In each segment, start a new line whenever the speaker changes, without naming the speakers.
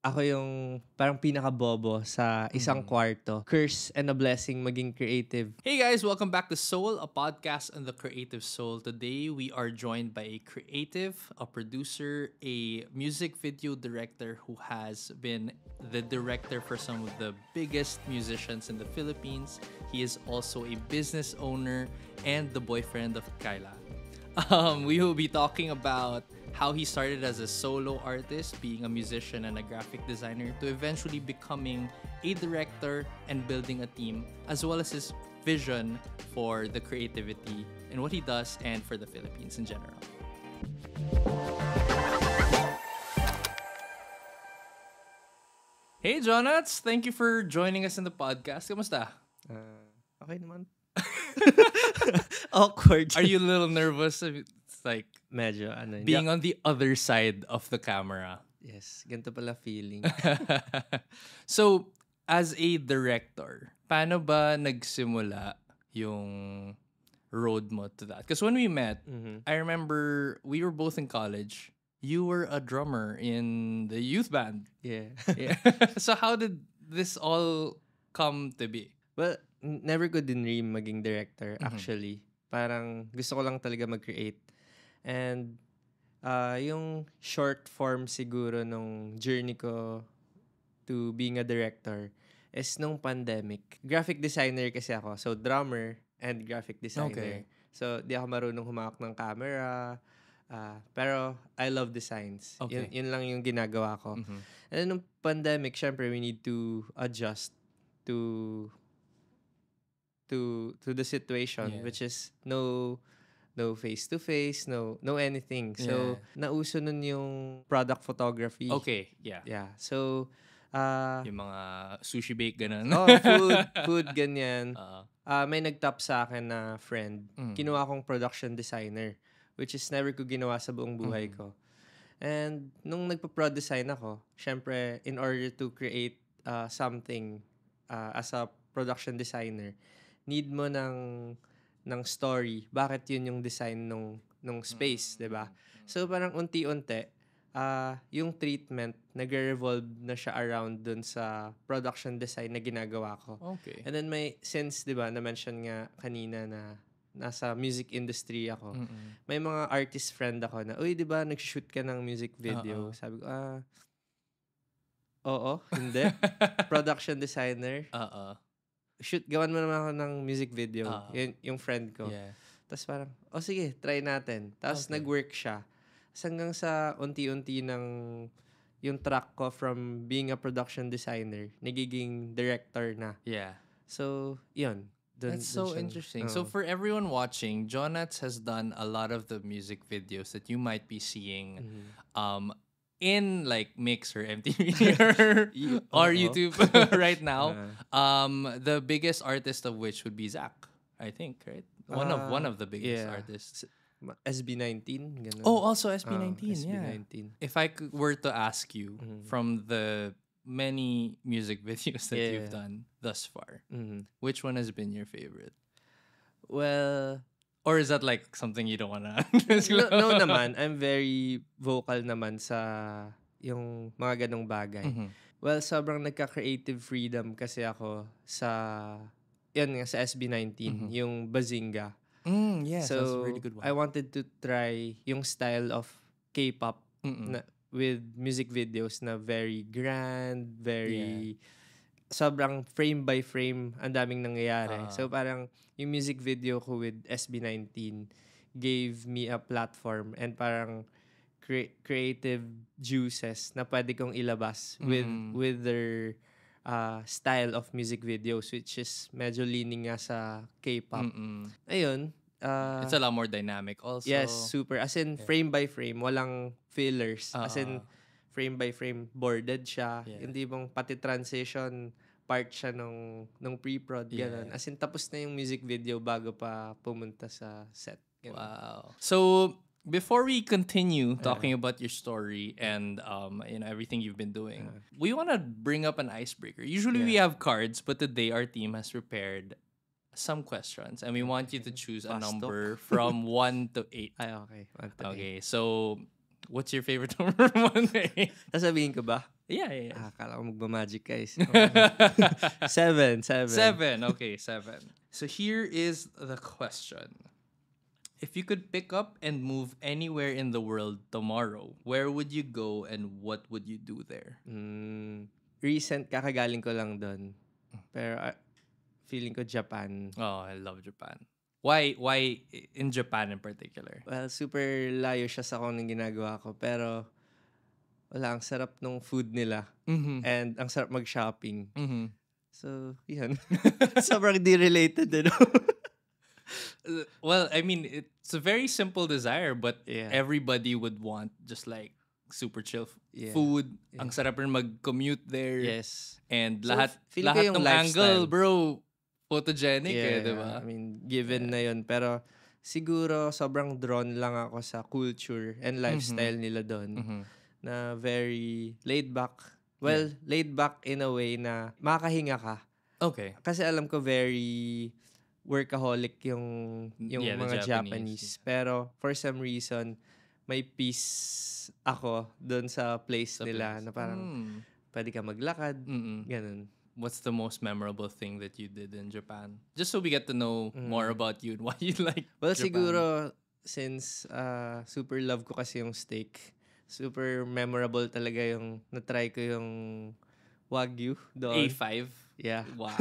ako yung parang pinaka-bobo sa isang kwarto. Curse and a blessing maging creative.
Hey guys, welcome back to Soul, a podcast on the creative soul. Today we are joined by a creative, a producer, a music video director who has been the director for some of the biggest musicians in the Philippines. He is also a business owner and the boyfriend of Kyla. We will be talking about how he started as a solo artist, being a musician and a graphic designer, to eventually becoming a director and building a team, as well as his vision for the creativity and what he does and for the Philippines in general. Hey, Jonats! Thank you for joining us in the podcast. Kamusta?
Okay naman. Awkward.
Are you a little nervous? It's like
Medyo, ano.
being on the other side of the camera.
Yes, ganito pala feeling.
So, as a director, paano ba nagsimula yung road mo to that? Because when we met, I remember we were both in college. You were a drummer in the youth band.
Yeah.
Yeah. So how did this all come to be?
Well, never ko din dream maging director, actually. Parang gusto ko lang talaga mag-create. And yung short form siguro nung journey ko to being a director is nung pandemic. Graphic designer kasi ako. So, drummer and graphic designer.
Okay.
So, di ako marunong humawak ng camera. Pero, I love designs.
Okay.
Yun lang yung ginagawa ko. And then, nung pandemic, syempre, we need to adjust to the situation,
Yeah.
which is no face-to-face, no anything. So, nauso nun yung product photography.
Okay, yeah.
Yeah. So,
Yung mga sushi bake, ganun.
food, ganyan.
Oo.
May nag-top sa akin na friend. Kinuha kong production designer, which is never ko ginawa sa buong buhay ko. And nung nagpa-prod design ako, syempre, in order to create something as a production designer, need mo ng story. Bakit yun yung design nung space, 'di ba? So parang unti-unti yung treatment nagre-revolve na siya around dun sa production design na ginagawa ko.
Okay.
And then since 'di ba na-mention nga kanina na nasa music industry ako. May mga artist friend ako na, "Uy, 'di ba nag-shoot ka ng music video?" Sabi ko, oo, hindi. Production designer. Gawan mo naman ako ng music video. Yun, yung friend ko.
Yeah.
Tapos parang, sige, try natin. Tapos
Okay.
nag-work siya. Tapos hanggang sa unti-unti yung track ko from being a production designer, nagiging director na.
Yeah.
So, yun.
That's so interesting. So for everyone watching, Jonats has done a lot of the music videos that you might be seeing in like Mix or MTV or YouTube right now. The biggest artist of which would be Zach, I think, right? One of the biggest artists.
SB19, ganun.
Oh, also SB19, yeah.
SB19.
If I were to ask you from the many music videos that you've done thus far, which one has been your favorite?
Well,
or is that like something you don't wanna
no naman. I'm very vocal naman sa yung mga ganong bagay. Well, sobrang nagka-creative freedom kasi ako sa SB19, yung Bazinga.
Yes,
so,
that's a really good one.
I wanted to try yung style of K-pop na, with music videos na very grand, very sobrang frame by frame, ang daming nangyayari. So parang yung music video ko with SB19 gave me a platform and parang creative juices na pwede kong ilabas with their style of music videos, which is medyo leaning nga sa K-pop. Ayun.
It's a lot more dynamic also.
Yes, super. As in, frame by frame, walang fillers. As in, frame by frame, boarded siya. Hindi mong pati transition part siya nung pre-prod, ganun. As in, tapos na yung music video bago pa pumunta sa set. Ganun.
Wow. So, before we continue talking about your story and everything you've been doing, we want to bring up an icebreaker. Usually we have cards, but today our team has prepared some questions and we want you to choose a number from 1 to 8.
Ay, okay. 1 to 8.
Okay, so What's your favorite number one?
Sasabihin ko ba?
Yeah.
Akala ko magma-magic guys. 7.
7. Okay, 7. So here is the question. If you could pick up and move anywhere in the world tomorrow, where would you go and what would you do there?
Recent, kakagaling ko lang doon. Pero feeling ko Japan.
Oh, I love Japan. Why in Japan in particular?
Well, super layo siya sa kung anong ginagawa ko. Pero wala, ang sarap ng food nila. And ang sarap mag-shopping. So, yun. Sobrang di-related,
Well, I mean, it's a very simple desire, but
Yeah.
everybody would want just like super chill
Yeah.
food. Ang sarap rin mag-commute there.
Yes.
And
So,
lahat
feeling ko
lahat
yung
ng
lifestyle.
angle, bro, photogenic di ba?
I mean, given na yun. Pero siguro sobrang drawn lang ako sa culture and lifestyle nila doon. Na very laid back. Well, laid back in a way na makakahinga ka.
Okay.
Kasi alam ko very workaholic yung
Yeah, the
mga
Japanese.
Japanese. Pero for some reason, may peace ako doon sa place
Sa
nila
place.
na parang pwede ka maglakad. Ganun.
What's the most memorable thing that you did in Japan? Just so we get to know more about you and why you like
Well,
Japan.
siguro, since super love ko kasi yung steak, super memorable talaga yung na-try ko yung Wagyu doon.
A5.
Yeah.
Wow.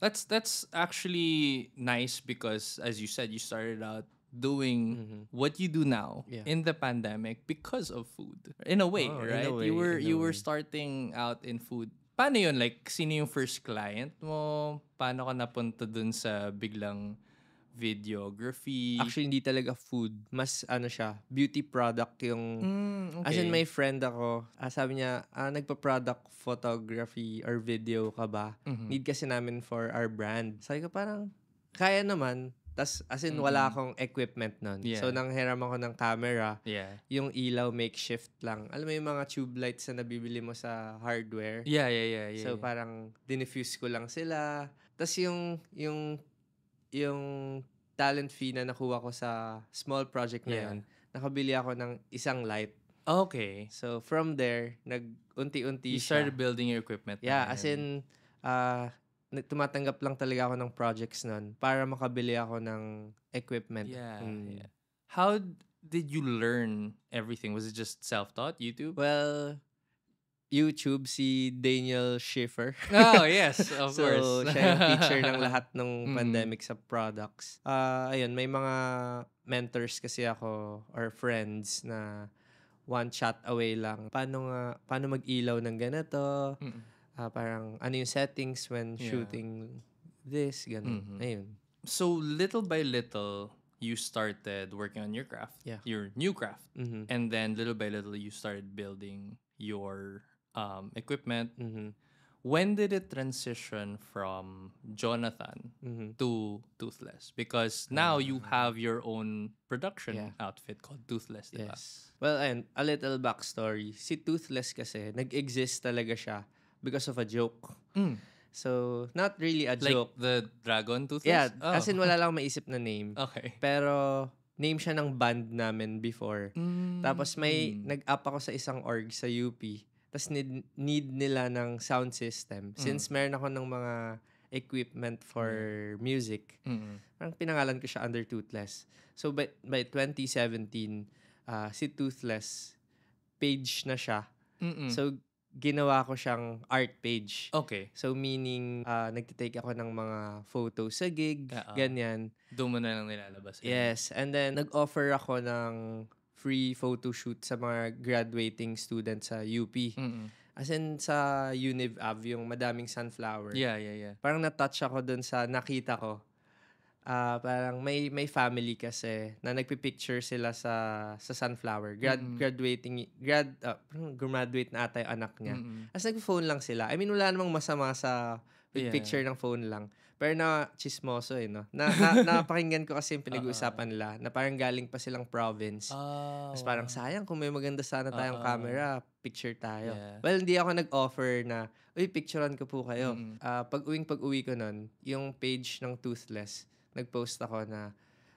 That's actually nice because, as you said, you started out doing what you do now in the pandemic because of food. In a way, right? You were starting out in food. Paano yun? Like, sino yung first client mo? Paano ka napunta dun sa biglang videography?
Actually, hindi talaga food. Mas siya, beauty product yung...
Okay.
As in, may friend ako, sabi niya, nagpa-product photography or video ka ba? Need kasi namin for our brand. Sabi ko parang, kaya naman. Tas, as in, wala akong equipment nun.
Yeah.
So, nanghiram ako ng camera.
Yeah.
Yung ilaw, makeshift lang. Alam mo yung mga tube lights na nabibili mo sa hardware?
Yeah.
So, parang, dinifuse ko lang sila. Tas, yung talent fee na nakuha ko sa small project na yun, nakabili ako ng isang light.
Okay.
So, from there, nag-unti-unti
You
siya.
started building your equipment.
Yeah,
na
as
yun.
in, tumatanggap lang talaga ako ng projects nun para makabili ako ng equipment.
Yeah. How did you learn everything? Was it just self-taught? YouTube?
Well, YouTube, si Daniel Schiffer.
Oh, yes, of
So,
course.
siya yung teacher ng lahat ng pandemic sa products. Ayun, may mga mentors kasi ako or friends na one shot away lang. Paano mag-ilaw ng ganito? Parang ano yung settings when shooting this, ganun. Ayun.
So, little by little, you started working on your craft.
Yeah.
Your new craft. And then, little by little, you started building your equipment. When did it transition from Jonathan to Toothless? Because now you have your own production outfit called Toothless, diba?
Yes. Well, ayun, a little backstory. Si Toothless kasi, nag-exist talaga siya because of a joke. So, not really a joke.
Like the Dragon Toothless?
Yeah, as in wala lang maisip na name.
Okay.
Pero, name siya ng band namin before. Tapos may nag-up ako sa isang org sa UP. Tapos need nila ng sound system. Since meron ako ng mga equipment for music, parang pinangalan ko siya under Toothless. So, by 2017, si Toothless, page na siya. So, ginawa ko siyang art page.
Okay.
So, meaning, nagtitake ako ng mga photos sa gig, ganyan.
Doon mo na lang nilalabas.
Yes. And then, nag-offer ako ng free photo shoot sa mga graduating students sa UP. As in, sa Univ Ave, yung madaming sunflower.
Yeah.
Parang na-touch ako dun sa nakita ko. Parang may family kasi na nagpipicture sila sa sunflower. Graduate na ata yung anak niya. As nagpo-phone lang sila. I mean, wala namang masama sa picture ng phone lang. Pero na chismoso no? Napakinggan ko kasi yung pinag-uusapan nila na parang galing pa silang province. Tapos parang sayang kung may maganda sana tayong camera, picture tayo.
Yeah.
Well, hindi ako nag-offer na, uy, picturean ko po kayo. Pag-uwi ko nun, yung page ng Toothless, nag-post ako na,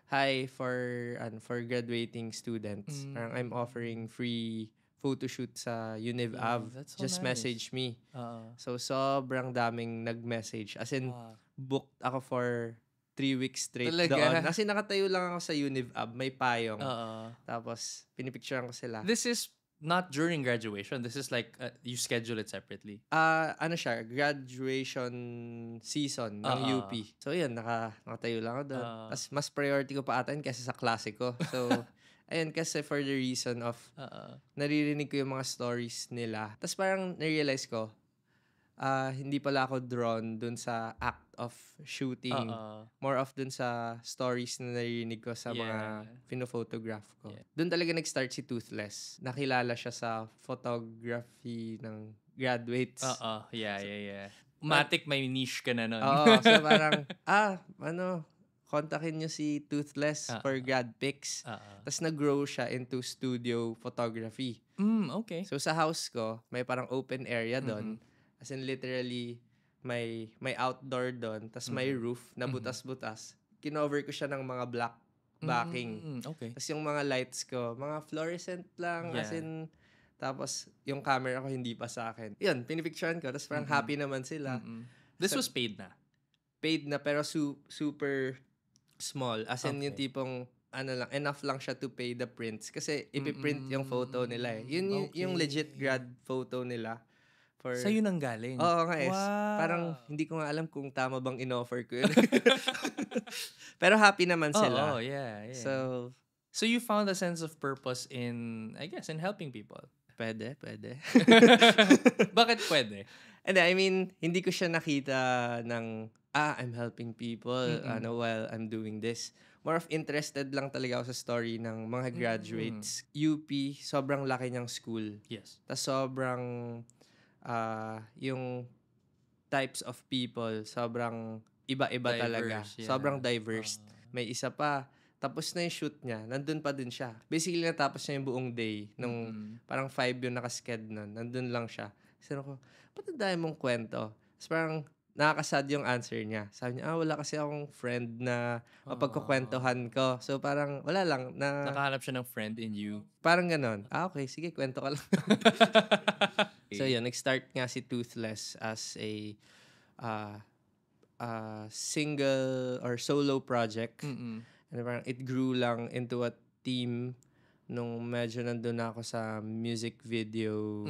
hi, for graduating students, parang I'm offering free photo shoot sa Univ
Yeah,
Av.
that's so
Just
nice.
message me.
Uh,
So, sobrang daming nag-message. As in, booked ako for 3 weeks straight
Talaga?
doon. As in, nakatayo lang ako sa Univ Ab. May payong.
uh,
Tapos, pinipicturean ko sila.
this is not during graduation. This is like you schedule it separately.
Ano siya, graduation season ng UP. So, yun, nakatayo lang ako doon. Tapos, mas priority ko pa atin kaysa sa klase ko. So, ayun, kasi for the reason of naririnig ko yung mga stories nila. Tapos, parang narealize ko, hindi pala ako drawn dun sa act of shooting. More of dun sa stories na naririnig ko sa mga pino-photograph ko.
Yeah.
Dun talaga nag-start si Toothless. Nakilala siya sa photography ng graduates.
Yeah. Matic may niche ka na nun.
Oo, so parang, kontakin nyo si Toothless for grad pics. Tapos nag-grow siya into studio photography.
Okay.
So sa house ko, may parang open area doon. As in literally, may outdoor doon. Tapos may roof na butas-butas. Kinover ko siya ng mga black backing.
Okay.
Tapos yung mga lights ko, mga fluorescent lang.
Yeah.
As in, tapos yung camera ko hindi pa sa akin. Yun, pinipicturean ko. Tapos parang happy naman sila.
This was paid na?
Paid na pero super small. As in yung tipong enough lang siya to pay the prints. Kasi ipiprint yung photo nila eh. Yun yung legit grad photo nila.
Sa'yo nang galing?
Oo nga eh.
Wow.
Parang hindi ko nga alam kung tama bang in-offer ko yun. Pero happy naman sila.
Oh, yeah. So you found a sense of purpose in, I guess, in helping people?
Pwede.
Bakit pwede?
And I mean, hindi ko siya nakita ng, I'm helping people while I'm doing this. More of interested lang talaga ako sa story ng mga graduates. UP, sobrang laki niyang school.
Yes.
Tas sobrang, yung types of people, sobrang iba-iba talaga.
Yeah.
Sobrang diverse. May isa pa, tapos na yung shoot niya, nandun pa din siya. Basically, natapos niya yung buong day. Nung parang 5 yung nakasked nun. Nandun lang siya. Sabi ko, ba't ang dami mong kwento? Tapos parang nakakasad yung answer niya. Sabi niya, wala kasi akong friend na mapagkukwentuhan ko. So parang wala lang.
Nakahanap siya ng friend in you.
Parang ganon. Okay, sige, kwento ka lang. So yun, nag-start nga si Toothless as a single or solo project. And parang it grew lang into a team nung medyo nandun na ako sa music video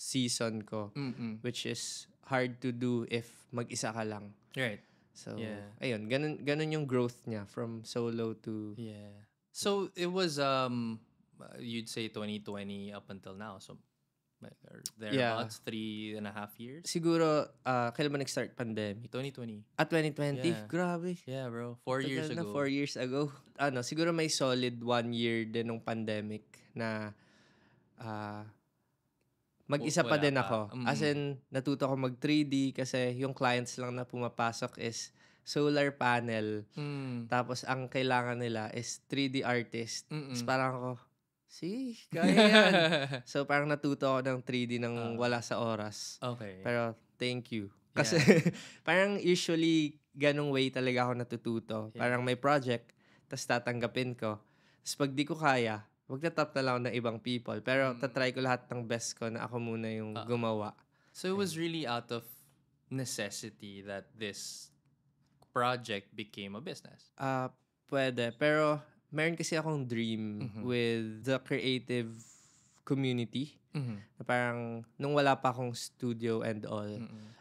season ko. Which is hard to do if mag-isa ka lang.
Right.
So, ayun, ganun yung growth niya from solo to...
Yeah. So, it was, you'd say 2020 up until now. So, thereabouts 3.5 years?
Siguro, kailan ba nag-start pandemic?
2020.
2020?
Yeah.
Grabe.
Yeah, bro. 4 years ago.
4 years ago. Siguro may solid 1 year din nung pandemic na mag-isa pa din ako. As in, natuto ako mag 3D kasi yung clients lang na pumapasok is solar panel. Tapos, ang kailangan nila is 3D artist. Tapos parang ako, kaya yan. So, parang natuto ako ng 3D ng wala sa oras.
Okay.
Pero, thank you. Kasi, parang usually, ganong way talaga ako natututo. Parang may project, tapos tatanggapin ko. Tapos, pag di ko kaya, magta-top na lang ako ng ibang people. Pero, tatry ko lahat ng best ko na ako muna yung gumawa.
So, it was really out of necessity that this project became a business?
Pwede. Pero, meron kasi akong dream with the creative community. Na parang, nung wala pa akong studio and all,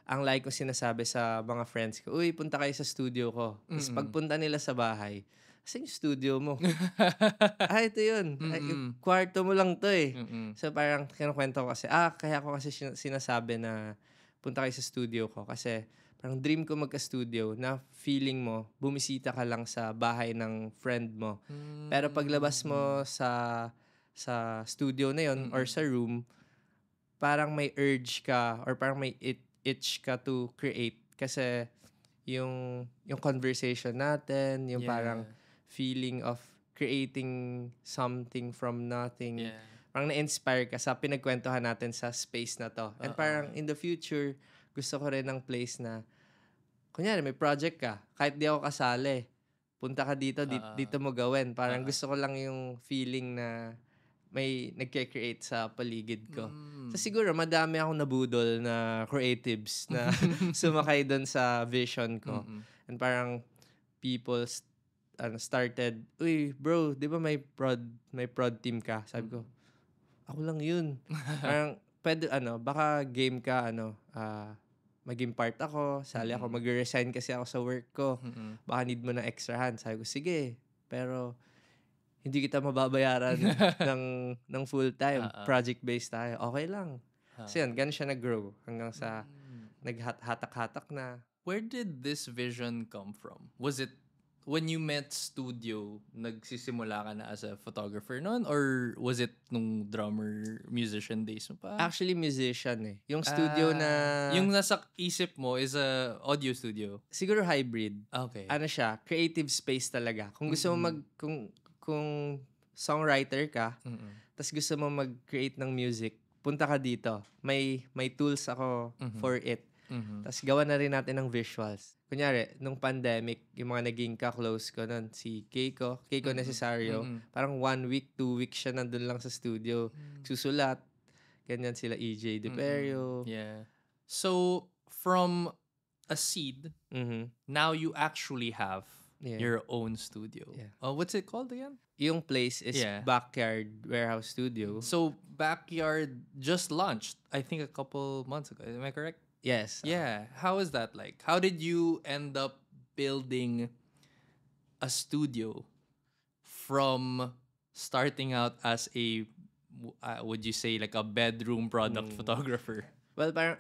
ang like ko sinasabi sa mga friends ko, uy, punta kayo sa studio ko. Tapos pagpunta nila sa bahay, saan yung studio mo? Ito yun. Kwarto mo lang to eh. So parang kinukwento ko kasi, kaya ako kasi sinasabi na punta kayo sa studio ko. Kasi parang dream ko magka-studio na feeling mo, bumisita ka lang sa bahay ng friend mo. Pero paglabas mo sa studio na yon or sa room, parang may urge ka or parang may itch ka to create. Kasi yung conversation natin, yung parang feeling of creating something from nothing. Parang na-inspire ka sa pinagkwentuhan natin sa space na to. And parang in the future, gusto ko rin ng place na, kunyari, may project ka, kahit di ako kasali, punta ka dito, dito mo gawin. Parang gusto ko lang yung feeling na may nagke-create sa paligid ko. So siguro madami akong nabudol na creatives na sumakay doon sa vision ko. And parang people started, uy bro, di ba may prod team ka? Sabi ko, ako lang yun. Parang pwede baka game ka maging part ako, sali ako, mag-resign kasi ako sa work ko. Baka need mo ng extra hand. Sabi ko, sige. Pero hindi kita mababayaran ng full time. Project-based tayo. Okay lang. So yun, ganun siya nag-grow hanggang sa naghatak-hatak na.
Where did this vision come from? Was it when you met studio, nagsisimula ka na as a photographer noon? Or was it nung drummer, musician days mo pa?
Actually, musician eh. Yung studio na...
Yung nasa isip mo is a audio studio?
Siguro hybrid.
Okay.
Ano siya, creative space talaga. Kung gusto mo kung songwriter ka, tas gusto mo mag-create ng music, punta ka dito. May tools ako for it. Tas gawa na rin natin ng visuals. Kunyari, nung pandemic, yung mga naging ka-close ko nun, si Keiko Necesario, parang 1 week, 2 weeks siya nandun lang sa studio. Susulat. Ganyan sila EJ DePerio.
Yeah. So, from a seed, now you actually have your own studio.
Yeah.
What's it called again?
Yung place is Backyard Warehouse Studio.
So, Backyard just launched, I think, a couple months ago. Am I correct?
Yes.
Yeah. How is that like? How did you end up building a studio from starting out as a, would you say, like a bedroom product photographer?
Well, parang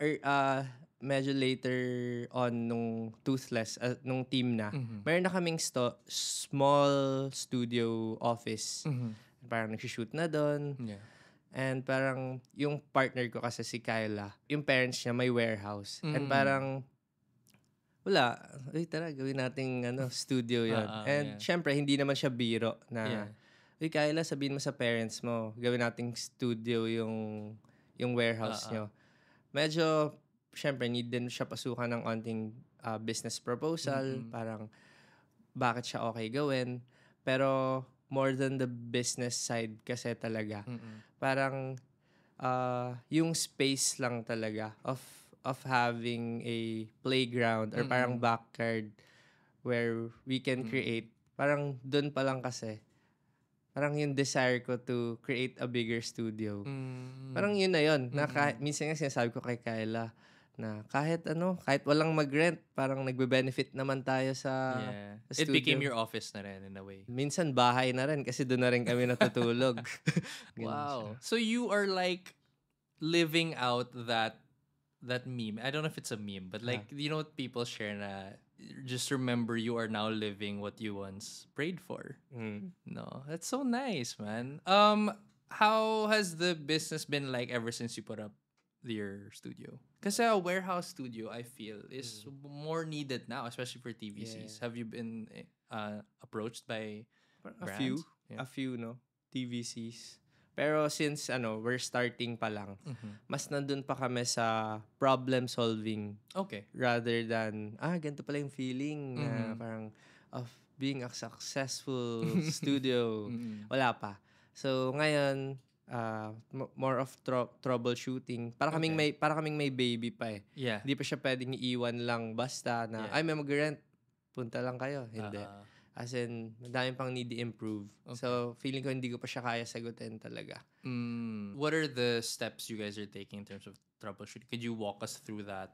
medyo later on nung Toothless, nung team na, meron na kaming small studio office. Parang nagsishoot na doon.
Yeah.
And parang yung partner ko kasi si Kyla, yung parents niya may warehouse. And parang wala, tara gawin nating studio 'yon. And syempre hindi naman siya biro na Kyla, sabihin mo sa parents mo, gawin nating studio yung warehouse nyo. Medyo syempre need din siya pasukan ng onting business proposal, parang bakit siya okay gawin. Pero more than the business side kasi talaga. Parang yung space lang talaga of having a playground or parang backyard where we can create. Parang dun pa lang kasi. Parang yung desire ko to create a bigger studio. Parang yun na yun. Minsan nga sinasabi ko kay Kyla, na kahit walang mag-rent, parang nagbe-benefit naman tayo sa
It
studio.
became your office na rin in a way.
Minsan bahay na rin kasi doon na rin kami natutulog.
Wow. So you are like living out that meme. I don't know if it's a meme, but like you know what people share na just remember you are now living what you once prayed for. No, that's so nice, man. How has the business been like ever since you put up your studio? Kasi a warehouse studio, I feel, is more needed now, especially for TVCs.
Yeah.
Have you been approached by
brands? A few, no? TVCs. Pero since, we're starting pa lang, mas nandun pa kami sa problem solving.
Okay.
Rather than, ganito pala yung feeling na parang of being a successful studio. Wala pa. So, ngayon, more of troubleshooting. Para kaming may baby pa eh.
Yeah.
Hindi pa siya pwedeng iiwan lang basta na may mag-rent, punta lang kayo. Hindi. As in, madami pang need i-improve. Okay. So, feeling ko hindi ko pa siya kaya sagutin talaga.
What are the steps you guys are taking in terms of troubleshooting? Could you walk us through that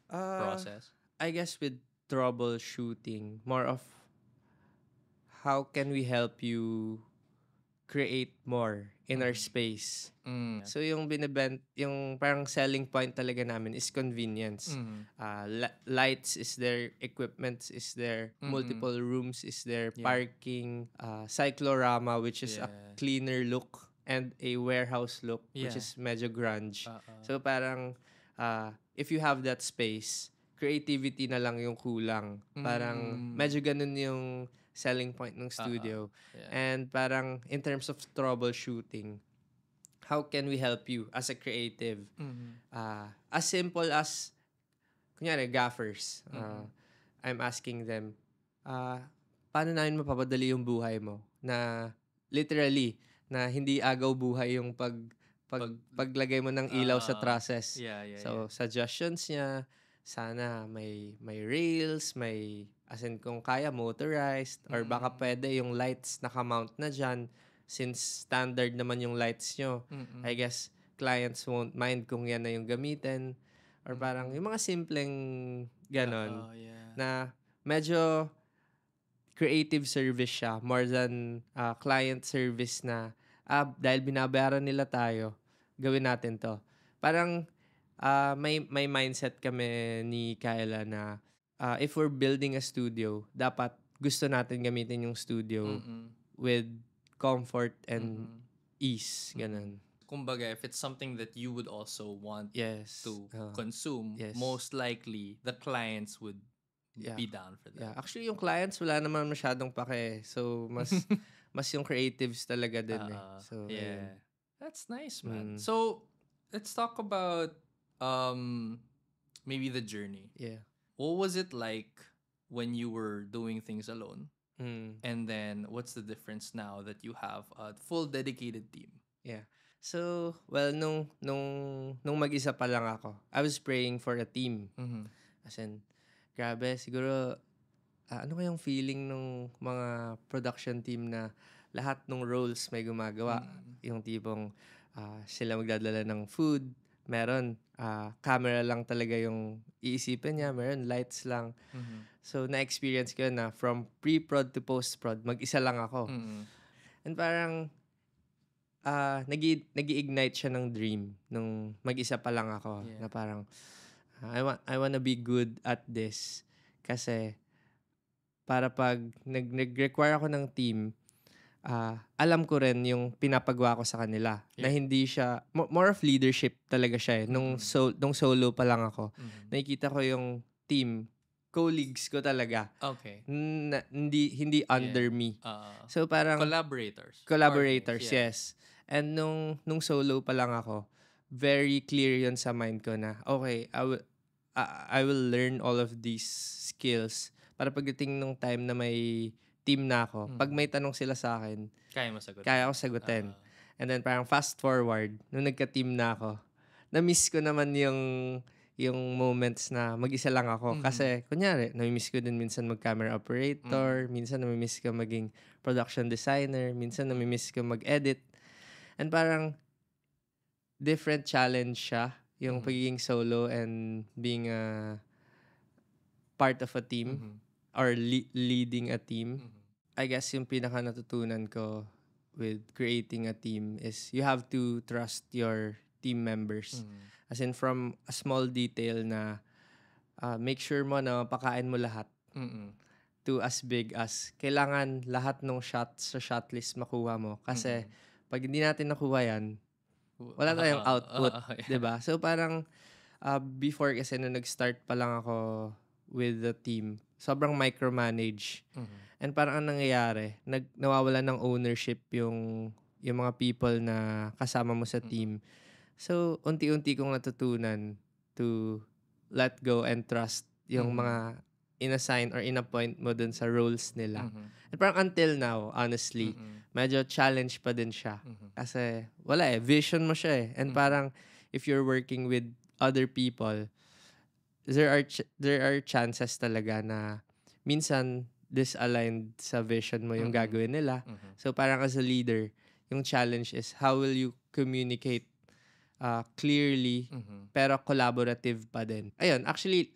process?
I guess with troubleshooting, more of how can we help you create more in our space. So yung yung parang selling point talaga namin is convenience. Lights is there, equipment is there, multiple rooms is there, parking, cyclorama which is a cleaner look and a warehouse look which is medyo grunge. So parang if you have that space, creativity na lang yung kulang. Parang medyo ganun yung selling point ng studio. And parang in terms of troubleshooting, how can we help you as a creative? As simple as, kunyari, gaffers. I'm asking them, paano namin mapapadali yung buhay mo na literally na hindi agaw buhay yung paglagay mo ng ilaw sa trusses. So, suggestions niya, sana may rails, as in kung kaya motorized, or baka pwede yung lights nakamount na dyan, since standard naman yung lights nyo. I guess clients won't mind kung yan na yung gamitin. Or parang yung mga simpleng ganon na medyo creative service siya more than client service na dahil binabayaran nila tayo, gawin natin to. Parang may mindset kami ni Kyla na if we're building a studio, dapat gusto natin gamitin yung studio with comfort and ease. Ganun.
Kumbaga, if it's something that you would also want to consume, most likely the clients would be down for that.
Yeah. Actually, yung clients wala naman masyadong pake. So, mas yung creatives talaga din So,
that's nice, man. So, let's talk about maybe the journey.
Yeah.
What was it like when you were doing things alone? And then, what's the difference now that you have a full dedicated team?
Yeah. So, well, nung mag-isa pa lang ako, I was praying for a team. As in, grabe, siguro, ano kayang feeling nung mga production team na lahat ng roles may gumagawa? Yung tipong sila magdadala ng food, meron, camera lang talaga yung iisipin niya, meron lights lang. So, na-experience ko na from pre-prod to post-prod, mag-isa lang ako. And parang, nag-ignite siya ng dream nung mag-isa pa lang ako na parang I wanna be good at this kasi para pag nag-require ako ng team, alam ko rin yung pinapagawa ko sa kanila na hindi siya more of leadership talaga siya nung solo pa lang ako. Nakikita ko yung team colleagues ko talaga.
Okay.
Hindi under me. So parang
collaborators,
partners, yes. And nung solo pa lang ako, very clear yun sa mind ko na, okay, I will learn all of these skills para pagdating nung time na may team na ako, pag may tanong sila sa akin, kaya ko sagutin. And then parang fast forward, nung nagka-team na ako, na-miss ko naman yung moments na mag-isa lang ako. Kasi, kunyari, nami-miss ko din minsan mag-camera operator, minsan nami-miss ko maging production designer, minsan nami-miss ko mag-edit. And parang different challenge siya, yung pagiging solo and being a part of a team or leading a team. I guess yung pinaka natutunan ko with creating a team is you have to trust your team members. As in from a small detail na make sure mo na pakain mo lahat to as big as kailangan lahat ng shots sa shot list makuha mo. Kasi pag hindi natin nakuha yan, wala tayong output. Diba? So parang before kasi nung nag-start pa lang ako with the team, sobrang micromanage. And parang ang nangyayari, nawawala ng ownership yung mga people na kasama mo sa team. So, unti-unti kong natutunan to let go and trust yung mga inassign or inappoint mo dun sa roles nila. And parang until now, honestly, medyo challenge pa din siya. Kasi wala vision mo siya And parang if you're working with other people, there are chances talaga na minsan disaligned sa vision mo yung gagawin nila. So parang as a leader, yung challenge is how will you communicate clearly pero collaborative pa din. Ayun, actually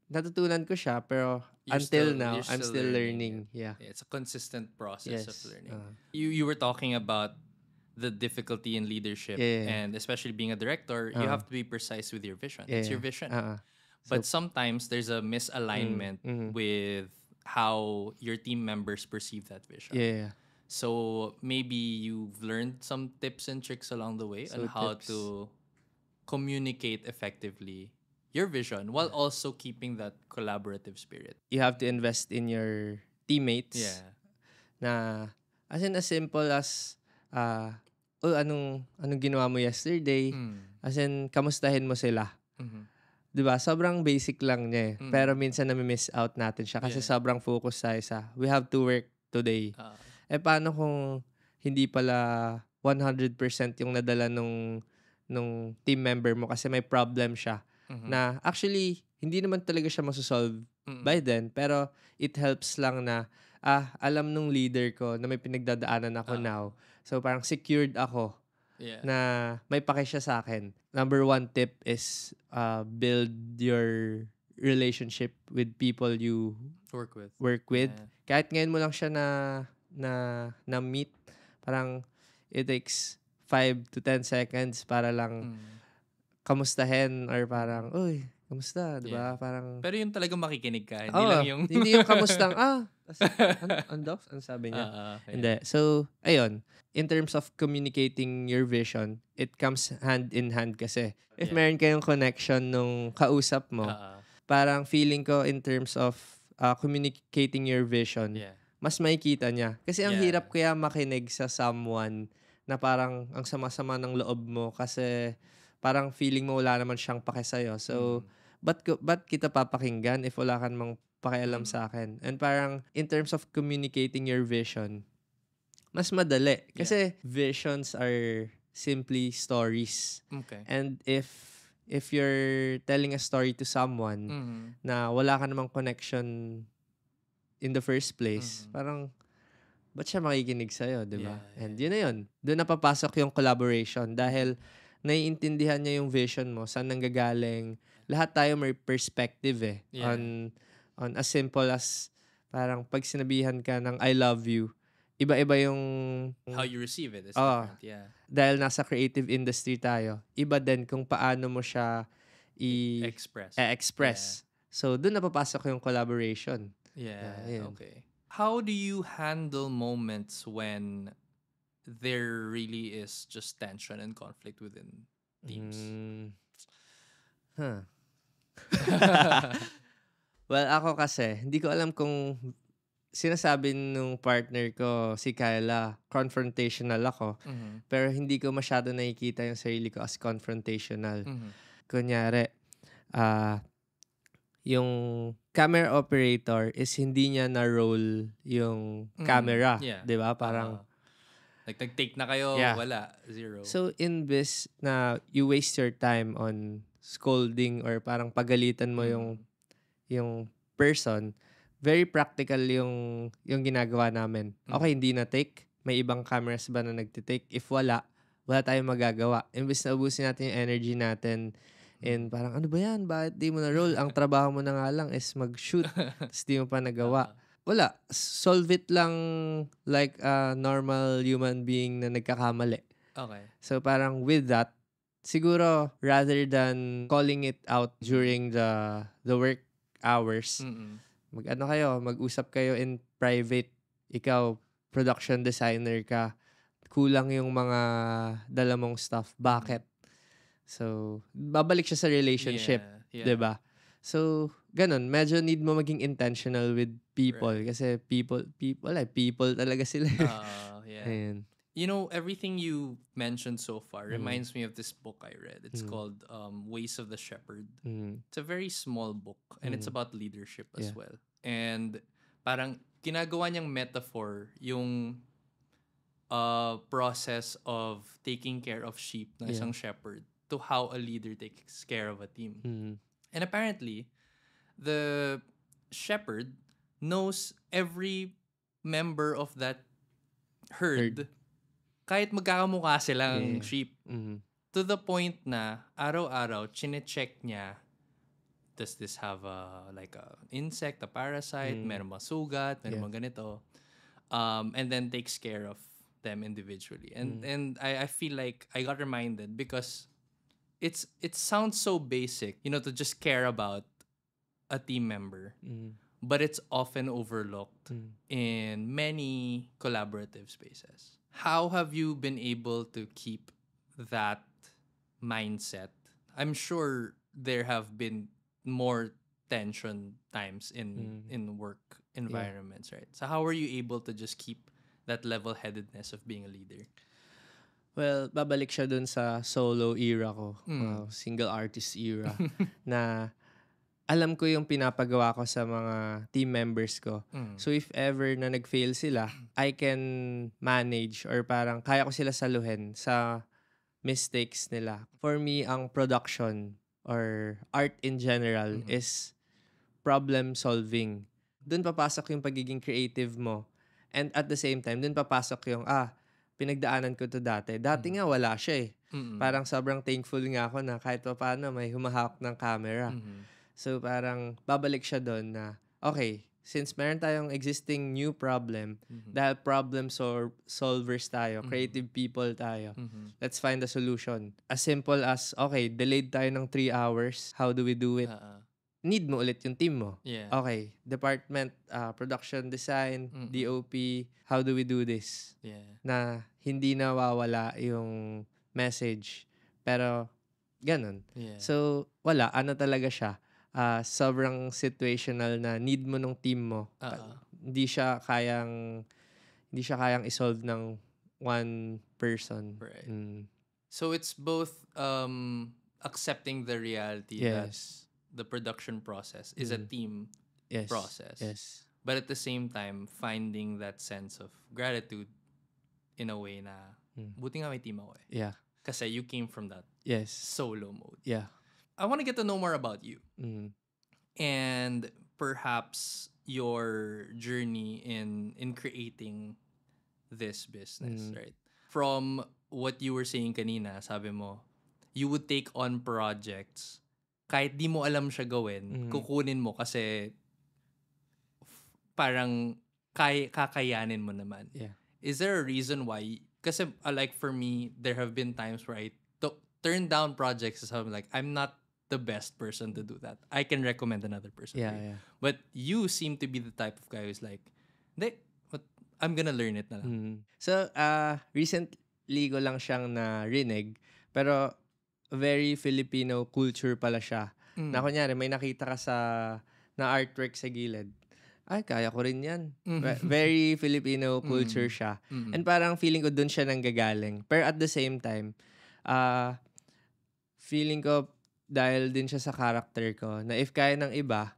natutunan ko siya pero until now I'm still learning. Yeah.
It's a consistent process of learning. You were talking about the difficulty in leadership and especially being a director, you have to be precise with your vision. It's your vision. But sometimes there's a misalignment with how your team members perceive that vision.
Yeah.
So maybe you've learned some tips and tricks along the way on how to communicate effectively your vision while also keeping that collaborative spirit.
You have to invest in your teammates.
Yeah.
Na as simple as anong ginawa mo yesterday? As in kamustahin mo sila. 'di ba? Sobrang basic lang niya eh. Pero minsan nami-miss out natin siya kasi
Yeah.
sobrang focus tayo sa we have to work today. Paano kung hindi pala 100% yung nadala nung team member mo kasi may problem siya na actually hindi naman talaga siya masosolve by then, pero it helps lang na alam nung leader ko na may pinagdadaanan ako now. So parang secured ako na may pake siya sa akin. Number one tip is build your relationship with people you work with.
Yeah.
Kahit ngayon mo lang siya na meet, parang it takes 5 to 10 seconds para lang kamustahin or parang, uy, kamusta, di ba?
Yeah.
Parang,
Pero yung talagang makikinig ka, hindi lang yung...
hindi yung kamustang, ano sabi niya?
Yeah.
Hindi. So, ayun, in terms of communicating your vision, it comes hand in hand kasi. If meron kayong connection nung kausap mo, parang feeling ko in terms of communicating your vision, mas makikita niya. Kasi ang hirap kaya makinig sa someone na parang ang sama-sama ng loob mo kasi parang feeling mo wala naman siyang pake sa'yo. So, ba't kita papakinggan if wala ka namang pakialam sa akin? And parang in terms of communicating your vision, mas madali. Kasi visions are simply stories.
Okay.
And if you're telling a story to someone na wala ka namang connection in the first place, parang ba't siya makikinig sa'yo, di ba? And yun na yun. Doon napapasok yung collaboration dahil naiintindihan niya yung vision mo, saan nanggagaling. Lahat tayo may perspective on as simple as parang pag sinabihan ka ng I love you, iba-iba yung
how you receive it is different.
Dahil nasa creative industry tayo, iba din kung paano mo siya express. So, doon napapasok yung collaboration.
Okay. How do you handle moments when there really is just tension and conflict within teams?
Well, ako kasi, hindi ko alam kung sinasabi nung partner ko, si Kyla, confrontational ako. Pero hindi ko masyado nakikita yung sarili ko as confrontational. Kunyari, yung camera operator is hindi niya na-roll yung camera. Diba? Parang,
like, nag-take na kayo, wala, zero.
So, in this na you waste your time on scolding or parang pagalitan mo yung person, very practical yung ginagawa namin. Okay, hindi na take. May ibang cameras ba na nagtitake? If wala tayong magagawa. Imbes na ubusin natin yung energy natin and parang, ano ba yan? Bakit di mo na-roll? Ang trabaho mo na nga lang is mag-shoot. Tapos di mo pa nagawa. Wala. Solve it lang like a normal human being na nagkakamali.
Okay.
So parang with that, siguro rather than calling it out during the work hours, mag-usap kayo in private. Ikaw, production designer ka. Kulang yung mga dala mong stuff. Bakit? So, babalik siya sa relationship. Diba? So, ganun. Medyo need mo maging intentional with people. Kasi people talaga sila.
Ayan. You know, everything you mentioned so far reminds me of this book I read. It's called Ways of the Shepherd. It's a very small book and it's about leadership as well. And parang ginagawa niyang metaphor yung process of taking care of sheep na isang shepherd to how a leader takes care of a team. And apparently, the shepherd knows every member of that herd. Kahit magkakamukha silang sheep. To the point na araw-araw chine-check niya, does this have a insect, a parasite, meron bang sugat, meron bang ganito, and then takes care of them individually. And I feel like I got reminded because it sounds so basic, to just care about a team member, but it's often overlooked in many collaborative spaces. How have you been able to keep that mindset? I'm sure there have been more tension times in work environments, right? So how are you able to just keep that level-headedness of being a leader?
Well, babalik siya dun sa solo era ko, single artist era, na alam ko yung pinapagawa ko sa mga team members ko. So if ever na nag-fail sila, I can manage or parang kaya ko sila saluhin sa mistakes nila. For me, ang production or art in general is problem solving. Doon papasok yung pagiging creative mo. And at the same time, doon papasok yung, pinagdaanan ko to dati. Dati nga wala siya eh. Parang sobrang thankful nga ako na kahit pa paano may humahawak ng camera. So parang babalik siya doon na, okay, since meron tayong existing new problem, dahil problem solvers tayo, creative people tayo, let's find a solution. As simple as, okay, delayed tayo ng 3 hours, how do we do it? Need mo ulit yung team mo.
Yeah.
Okay, department, production design, DOP, how do we do this?
Yeah.
Na hindi nawawala yung message. Pero, ganun.
Yeah.
So, wala. Ano talaga siya? Sobrang situational na need mo nung team mo. Hindi siya kayang isolve ng one person.
Right. So it's both accepting the reality that the production process is a team process.
Yes.
But at the same time, finding that sense of gratitude in a way na buti nga may team ako eh.
Yeah.
Kasi you came from that solo mode.
Yeah.
I want to get to know more about you. And perhaps your journey in creating this business, right? From what you were saying kanina, sabi mo, you would take on projects kahit di mo alam siya gawin, kukunin mo kasi parang kakayanin mo naman.
Yeah.
Is there a reason why? Kasi like for me, there have been times where I turn down projects as I'm like, I'm not the best person to do that. I can recommend another person.
Yeah.
But you seem to be the type of guy who's like, but I'm gonna learn it na lang.
So, recently ko lang siyang narinig, pero very Filipino culture pala siya. Na kunyari, may nakita ka na artwork sa gilid. Ay, kaya ko rin yan. Very Filipino culture siya. And parang feeling ko dun siya nanggagaling. Pero at the same time, feeling ko dahil din siya sa character ko na if kaya ng iba,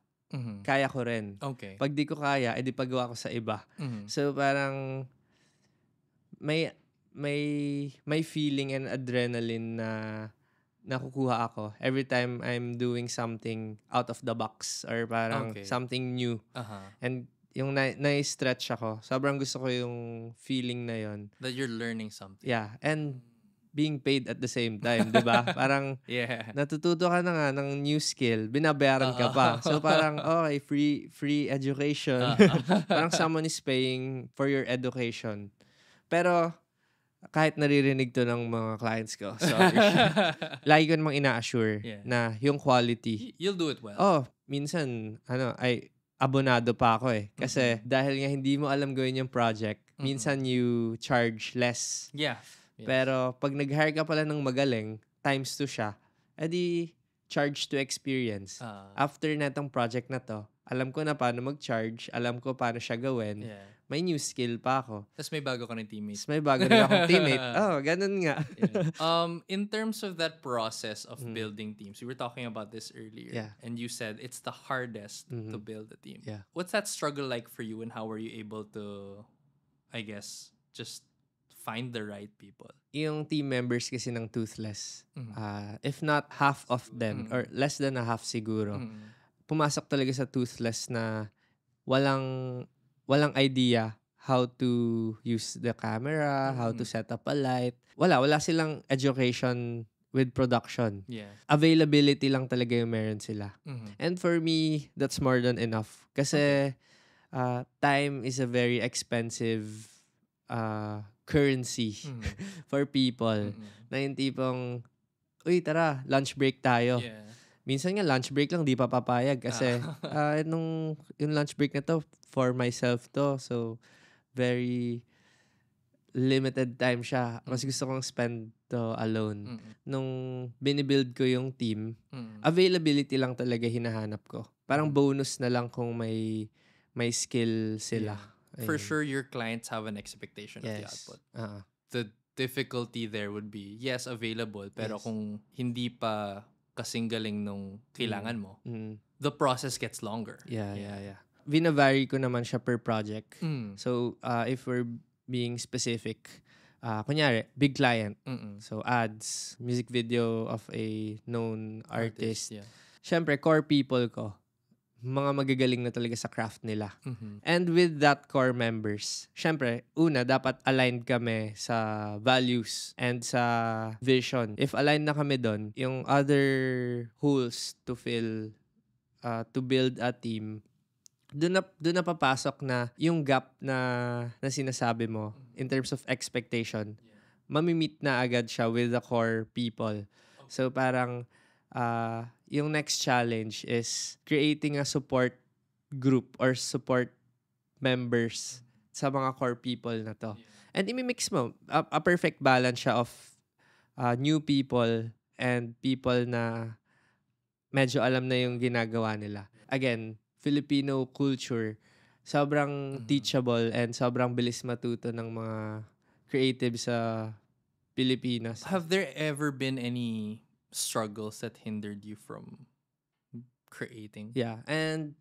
kaya ko rin.
Okay.
Pag di ko kaya, edi pagawa ko sa iba. So parang may feeling and adrenaline na nakukuha ako every time I'm doing something out of the box or parang something new. And yung na-stretch ako, sobrang gusto ko yung feeling na yon.
That you're learning something.
Yeah. And being paid at the same time, di ba? Parang natututo ka na nga ng new skill, binabayaran ka pa. So parang, okay, free education. Parang someone is paying for your education. Pero, kahit naririnig to ng mga clients ko, sorry. Lagi ko namang ina-assure na yung quality.
You'll do it well.
Oh, minsan, abonado pa ako eh. Kasi dahil nga hindi mo alam gawin yung project, minsan you charge less.
Yeah. Yes.
Pero pag nag-hire ka pala ng magaling, times 2 siya, edi charge to experience. After netong project na to, alam ko na paano mag-charge, alam ko paano siya gawin.
Yeah.
May new skill pa ako.
Tapos may bago ka ng teammate.
Tapos may bago rin akong teammate. Ganun nga.
In terms of that process of building teams, we were talking about this earlier.
Yeah.
And you said it's the hardest to build a team.
Yeah.
What's that struggle like for you and how were you able to, I guess, just find the right people?
Yung team members kasi ng Toothless, if not half of them, or less than a half siguro, pumasok talaga sa Toothless na walang idea how to use the camera, how to set up a light. Wala silang education with production.
Yeah.
Availability lang talaga yung meron sila. And for me, that's more than enough. Kasi time is a very expensive currency for people. Na yung tipong, uy, tara, lunch break tayo.
Yeah.
Minsan nga lunch break lang, di pa papayag. Kasi yung lunch break na to, for myself to. So, very limited time siya. Mas gusto kong spend to alone. Nung binibuild ko yung team, availability lang talaga hinahanap ko. Parang bonus na lang kung may skill sila.
Yeah. For sure, your clients have an expectation of the output. difficulty there would be, yes, available, pero
Yes.
kung hindi pa kasing galing nung kailangan mo,
Mm.
the process gets longer.
Yeah. Vinavary ko naman siya per project.
Mm.
So, if we're being specific, kunyari, big client.
Mm-mm.
So, ads, music video of a known artist.
Yeah.
Siyempre, core people ko, mga magagaling na talaga sa craft nila.
Mm-hmm.
And with that core members, syempre, una, dapat aligned kami sa values and sa vision. If aligned na kami doon, yung other holes to fill, to build a team, doon na papasok na yung gap na sinasabi mo in terms of expectation, mamimit na agad siya with the core people. So parang, yung next challenge is creating a support group or support members sa mga core people na to. And imimix mo, a perfect balance siya of new people and people na medyo alam na yung ginagawa nila. Again, Filipino culture, sobrang teachable and sobrang bilis matuto ng mga creatives sa Pilipinas.
Have there ever been any struggles that hindered you from creating?
Yeah, and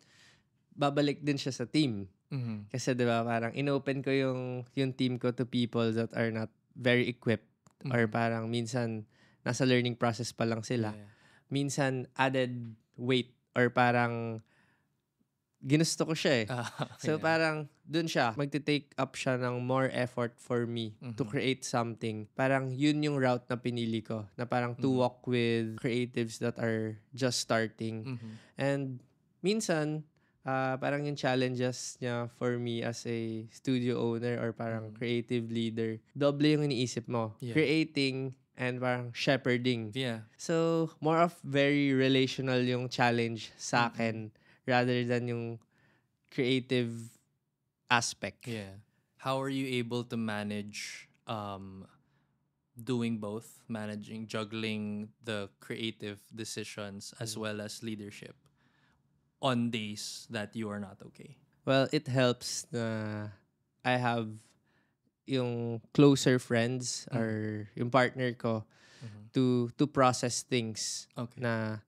babalik din siya sa team.
Mm-hmm.
Kasi 'di ba parang inopen ko yung team ko to people that are not very equipped or parang minsan nasa learning process pa lang sila.
Yeah.
Minsan added weight or parang ginusto ko siya eh. So parang dun siya, magte-take up siya ng more effort for me to create something. Parang yun yung route na pinili ko. Na parang to walk with creatives that are just starting. And minsan, parang yung challenges niya for me as a studio owner or parang creative leader, doble yung iniisip mo.
Yeah.
Creating and parang shepherding.
Yeah.
So, more of very relational yung challenge sa akin rather than yung creative aspect.
Yeah. How are you able to manage doing both, juggling the creative decisions as well as leadership on days that you are not okay?
Well, it helps na I have yung closer friends or yung partner ko to process things.
Okay.
Na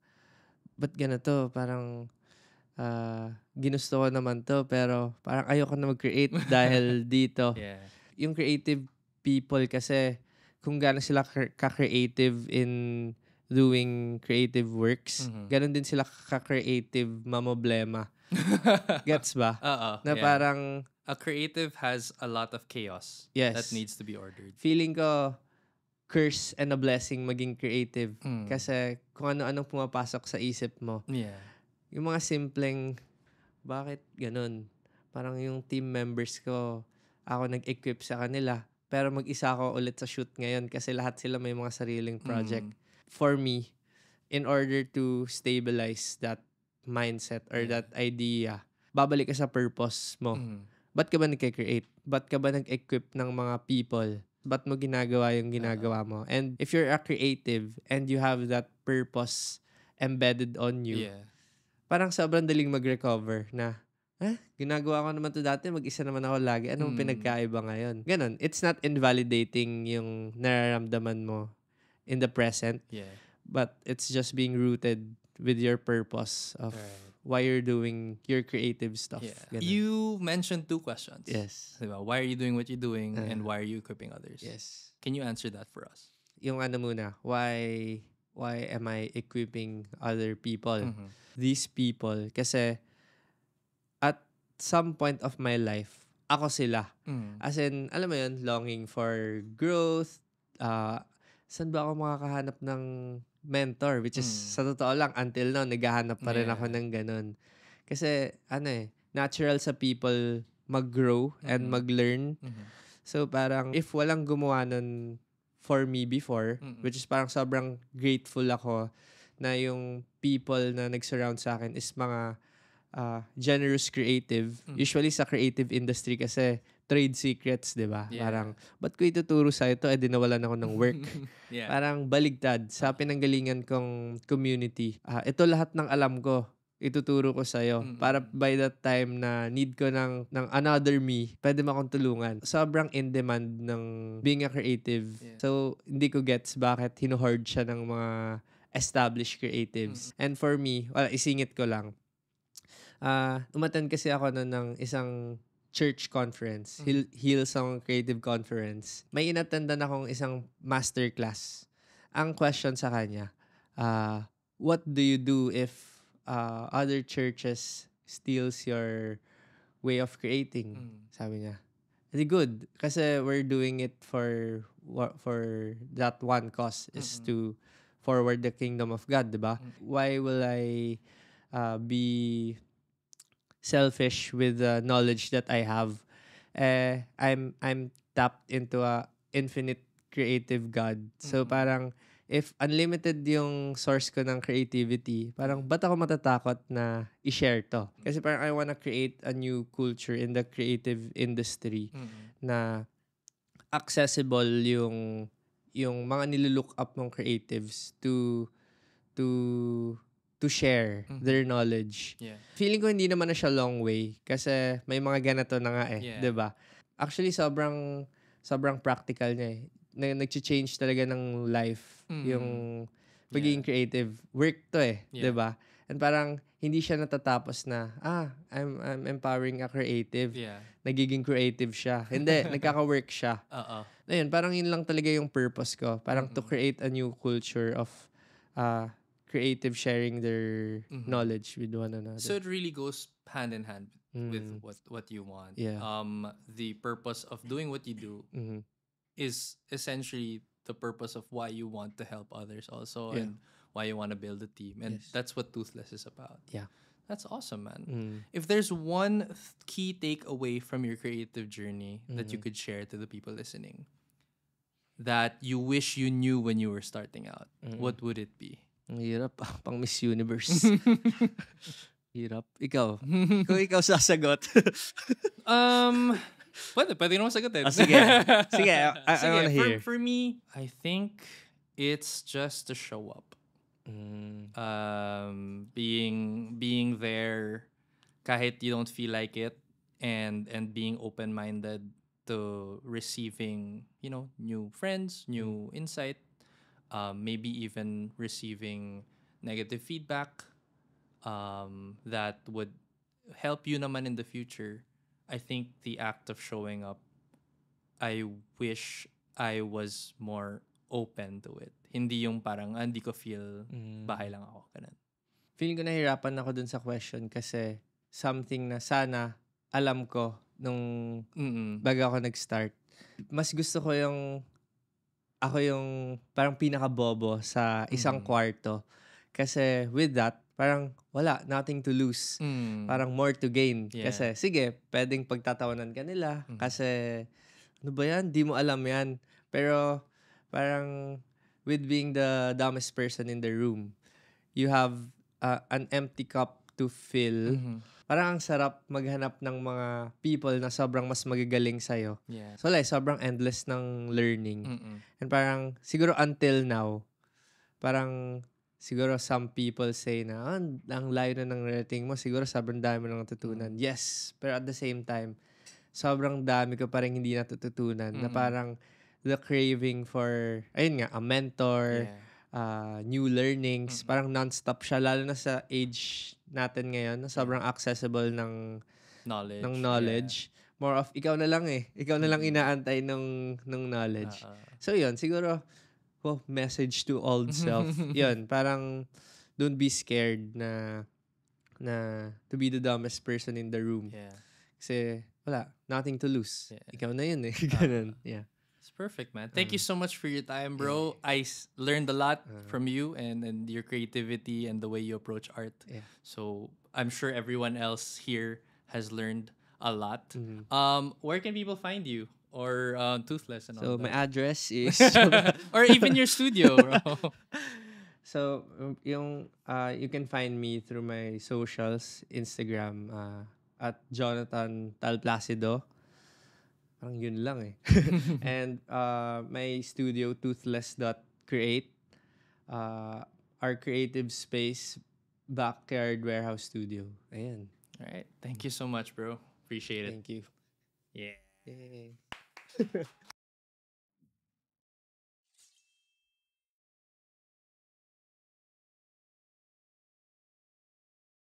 ba't ganito? Parang ginusto ko naman to pero parang ayoko na mag-create dahil dito.
Yeah.
Yung creative people kasi kung gaano sila ka-creative in doing creative works, ganon din sila ka-creative mamoblema. Gets ba? Na parang
a creative has a lot of chaos that needs to be ordered.
Feeling ko curse and a blessing maging creative kasi kung ano-anong pumapasok sa isip mo.
Yeah.
Yung mga simpleng, bakit ganun? Parang yung team members ko, ako nag-equip sa kanila. Pero mag-isa ako ulit sa shoot ngayon kasi lahat sila may mga sariling project. For me, in order to stabilize that mindset or that idea, babalik ka sa purpose mo. Ba't ka ba nag-create? Ba't ka ba nag-equip ng mga people? Ba't mo ginagawa yung ginagawa mo? And if you're a creative and you have that purpose embedded on you, parang sobrang daling mag-recover na, ginagawa ko naman to dati, mag-isa naman ako lagi. Anong pinagkaiba ngayon? Ganon. It's not invalidating yung nararamdaman mo in the present.
Yeah.
But it's just being rooted with your purpose of why you're doing your creative stuff.
Yeah. You mentioned 2 questions.
Yes.
Diba? Why are you doing what you're doing and why are you equipping others?
Yes.
Can you answer that for us?
Yung ano muna, why am I equipping other people? These people, kasi at some point of my life, ako sila. As in, alam mo yun, longing for growth. Saan ba ako makakahanap ng mentor? Which is, sa totoo lang, until now, naghahanap pa rin ako ng ganun. Kasi, natural sa people mag-grow and mag-learn. So, parang, if walang gumawa nun for me before, which is parang sobrang grateful ako na yung people na nag-surround sa akin is mga generous creative. Usually sa creative industry kasi trade secrets, di ba?
Yeah.
Parang, ba't ko ituturo sa ito? Dinawalan ako ng work. Parang baligtad sa pinanggalingan kong community. Ito lahat ng alam ko. ituturo ko sa'yo. Para by that time na need ko ng another me, pwede mo akong tulungan. Sobrang in demand ng being a creative.
Yeah.
So, hindi ko gets bakit hinuhoard siya ng mga established creatives. And for me, isingit ko lang. Umattend kasi ako ng isang church conference, Hillsong Creative Conference. May inattendan akong isang masterclass. Ang question sa kanya, what do you do if other churches steals your way of creating? Sabi niya. Really good. Kasi we're doing it for that one cause is to forward the kingdom of God, diba? Why will I be selfish with the knowledge that I have? I'm tapped into a infinite creative God. So parang if unlimited yung source ko ng creativity, parang ba't ako matatakot na i-share to? Kasi parang I wanna create a new culture in the creative industry na accessible yung mga nilook up ng creatives to share their knowledge.
Yeah.
Feeling ko hindi naman na siya long way kasi may mga ganito na nga
Yeah.
'di ba? Actually sobrang practical niya eh. Nag-change talaga ng life yung pagiging creative. Work to eh, 'di ba? And parang hindi siya natatapos na I'm empowering a creative.
Yeah.
Nagiging creative siya. Hindi, nagkaka-work siya. Ayun, parang yun lang talaga yung purpose ko. Parang to create a new culture of creative sharing their knowledge with one another.
So it really goes hand in hand with what you want.
Yeah.
The purpose of doing what you do is essentially the purpose of why you want to help others also and why you want to build a team. And that's what Toothless is about.
Yeah.
That's awesome, man. If there's one key takeaway from your creative journey that you could share to the people listening that you wish you knew when you were starting out, what would it be?
Ang hirap, pang Miss Universe. Hirap. Ikaw sasagot.
Pwede naman sagutin.
Sige. I wanna hear.
For me, I think it's just to show up. Being there kahit you don't feel like it and being open-minded to receiving, new friends, new insight, maybe even receiving negative feedback that would help you naman in the future. I think the act of showing up, I wish I was more open to it. Hindi yung parang hindi ko feel bahay lang ako. Ganun.
Feeling ko nahirapan ako dun sa question kasi something na sana alam ko nung bago ako nag-start. Mas gusto ko ako yung parang pinaka-bobo sa isang kwarto. Kasi with that, parang wala, nothing to lose. Parang more to gain.
Yeah.
Kasi sige, pwedeng pagtatawanan ka nila. Kasi ano ba yan? Di mo alam yan. Pero parang with being the dumbest person in the room, you have an empty cup to fill. Parang ang sarap maghanap ng mga people na sobrang mas magagaling sa'yo.
Yeah.
So like, sobrang endless ng learning. And parang, siguro until now, parang, siguro some people say na, ang layo na ng rating mo, siguro sobrang dami mo nang natutunan. Yes, pero at the same time, sobrang dami ko parang hindi natututunan. Na parang, the craving for, ayun nga, a mentor, new learnings, parang non-stop siya, lalo na sa age natin ngayon, na sobrang accessible ng knowledge. More of, ikaw na lang ikaw na lang inaantay ng knowledge. So yun, siguro, message to old self. Yun, parang, don't be scared na to be the dumbest person in the room.
Yeah.
Kasi, wala, nothing to lose. Ikaw na yun Ganun, yeah.
It's perfect, man. Thank you so much for your time, bro. I learned a lot from you and your creativity and the way you approach art.
Yeah.
So I'm sure everyone else here has learned a lot. Where can people find you? Or Toothless and all
So,
that?
my address is...
Or even your studio, bro.
So, you can find me through my socials, Instagram, at Jonathan Talplacido. Parang yun lang And my studio, toothless.create. Our creative space Backyard Warehouse Studio. Ayan.
All right. Thank you so much, bro. Appreciate it.
Thank you.
Yeah.
Yay.